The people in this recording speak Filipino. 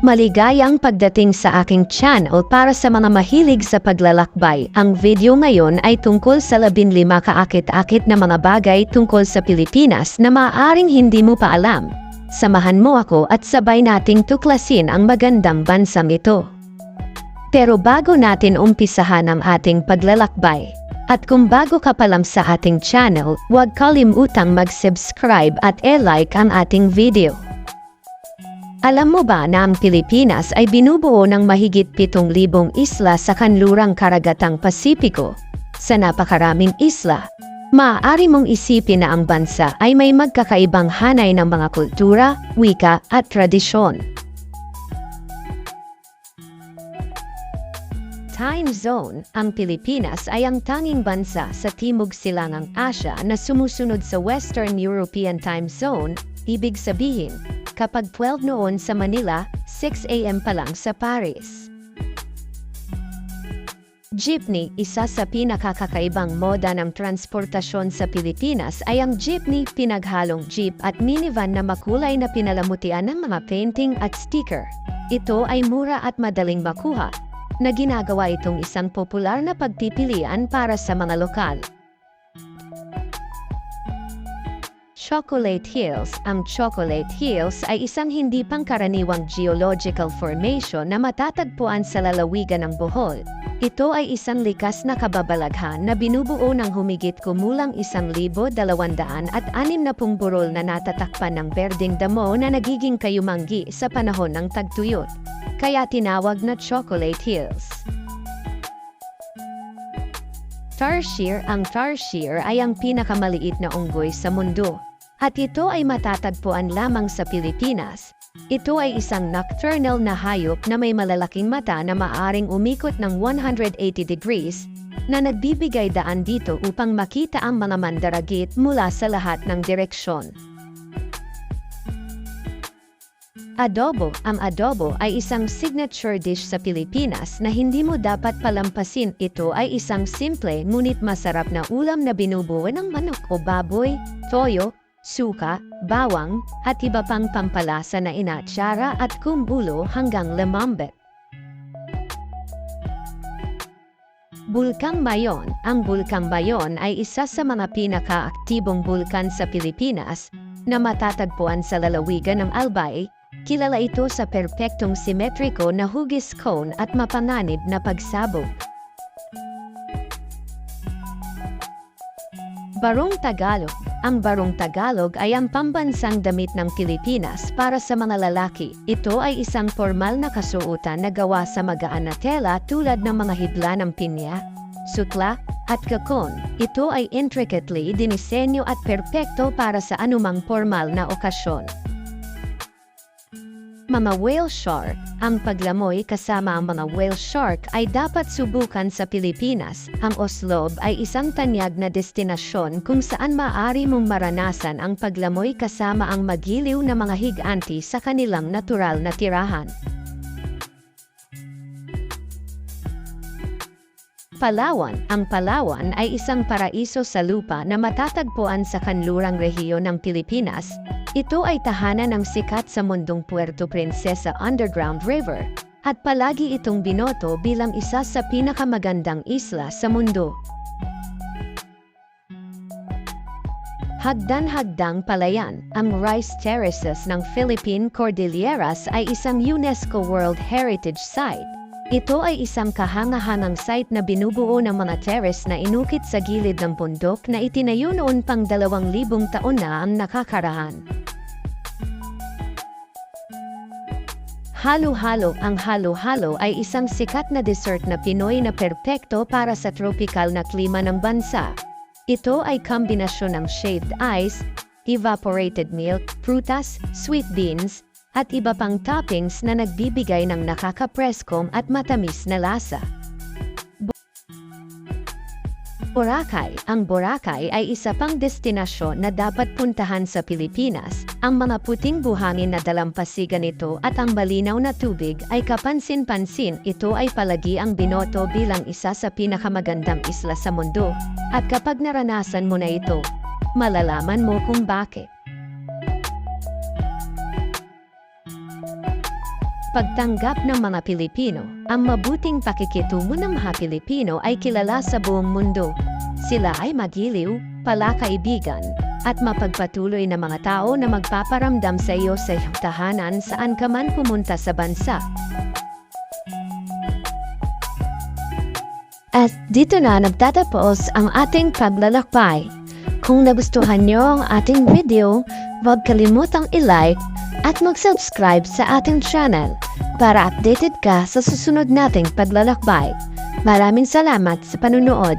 Maligayang pagdating sa aking channel para sa mga mahilig sa paglalakbay. Ang video ngayon ay tungkol sa 15 kaakit-akit na mga bagay tungkol sa Pilipinas na maaaring hindi mo pa alam. Samahan mo ako at sabay nating tuklasin ang magandang bansang ito. Pero bago natin umpisahan ang ating paglalakbay, at kung bago ka pa lang sa ating channel, huwag kalimutang mag-subscribe at e-like ang ating video. Alam mo ba na ang Pilipinas ay binubuo ng mahigit 7,000 isla sa kanlurang karagatang Pasipiko? Sa napakaraming isla, maaari mong isipin na ang bansa ay may magkakaibang hanay ng mga kultura, wika at tradisyon. Time zone, ang Pilipinas ay ang tanging bansa sa Timog Silangang Asya na sumusunod sa Western European Time Zone, ibig sabihin, kapag 12 noon sa Manila, 6 AM pa lang sa Paris. Jeepney, isa sa pinakakakaibang moda ng transportasyon sa Pilipinas ay ang jeepney, pinaghalong jeep at minivan na makulay na pinalamutian ng mga painting at sticker. Ito ay mura at madaling makuha, na ginagawa itong isang popular na pagpipilian para sa mga lokal. Chocolate Hills. Ang Chocolate Hills ay isang hindi pangkaraniwang geological formation na matatagpuan sa lalawigan ng Bohol. Ito ay isang likas na kababalaghan na binubuo ng humigit kumulang 1,260 burol na natatakpan ng berdeng damo na nagiging kayumanggi sa panahon ng tagtuyot. Kaya tinawag na Chocolate Hills. Tarsier. Ang tarsier ay ang pinakamaliit na unggoy sa mundo. At ito ay matatagpuan lamang sa Pilipinas. Ito ay isang nocturnal na hayop na may malalaking mata na maaaring umikot ng 180 degrees na nagbibigay daan dito upang makita ang mga mandaragit mula sa lahat ng direksyon. Adobo. Ang adobo ay isang signature dish sa Pilipinas na hindi mo dapat palampasin. Ito ay isang simple ngunit masarap na ulam na binubuo ng manok o baboy, toyo, suka, bawang, at iba pang pampalasa na inatsara at kumbulo hanggang lamambet. Bulkang Mayon. Ang Bulkang Mayon ay isa sa mga pinakaaktibong bulkan sa Pilipinas na matatagpuan sa lalawigan ng Albay. Kilala ito sa perpektong simetriko na hugis cone at mapanganib na pagsabog. Barong Tagalog. Ang Barong Tagalog ay ang pambansang damit ng Pilipinas para sa mga lalaki. Ito ay isang formal na kasuotan na gawa sa magaan na tela tulad ng mga hibla ng pinya, sutla, at kakon. Ito ay intricately dinisenyo at perpekto para sa anumang formal na okasyon. Mga whale shark. Ang paglamoy kasama ang mga whale shark ay dapat subukan sa Pilipinas. Ang Oslob ay isang tanyag na destinasyon kung saan maaari mong maranasan ang paglamoy kasama ang magiliw na mga higanti sa kanilang natural na tirahan. Palawan. Ang Palawan ay isang paraiso sa lupa na matatagpuan sa kanlurang rehiyon ng Pilipinas. Ito ay tahanan ng sikat sa mundong Puerto Princesa Underground River, at palagi itong binoto bilang isa sa pinakamagandang isla sa mundo. Hagdan-hagdang Palayan. Ang Rice Terraces ng Philippine Cordilleras ay isang UNESCO World Heritage Site. Ito ay isang kahangahangang site na binubuo ng mga terrace na inukit sa gilid ng bundok na itinayo noon pang 2,000 taon na ang nakakaraan. Halo-halo. Ang halo-halo ay isang sikat na dessert na Pinoy na perpekto para sa tropical na klima ng bansa. Ito ay kombinasyon ng shaved ice, evaporated milk, prutas, sweet beans, at iba pang toppings na nagbibigay ng nakakapreskom at matamis na lasa. Boracay. Ang Boracay ay isa pang destinasyon na dapat puntahan sa Pilipinas. Ang mga puting buhangin na dalampasigan nito at ang malinaw na tubig ay kapansin-pansin. Ito ay palagi ang binoto bilang isa sa pinakamagandang isla sa mundo. At kapag naranasan mo na ito, malalaman mo kung bakit. pagtanggap ng mga Pilipino. Ang mabuting pakikitungo ng mga Pilipino ay kilala sa buong mundo. Sila ay magiliw, palakaibigan, at mapagpatuloy na mga tao na magpaparamdam sa iyo sa tahanan saan ka man pumunta sa bansa. At dito na nagtatapos ang ating paglalakbay. Kung nagustuhan nyo ang ating video, huwag kalimutang i-like at mag-subscribe sa ating channel para updated ka sa susunod nating paglalakbay. Maraming salamat sa panunood.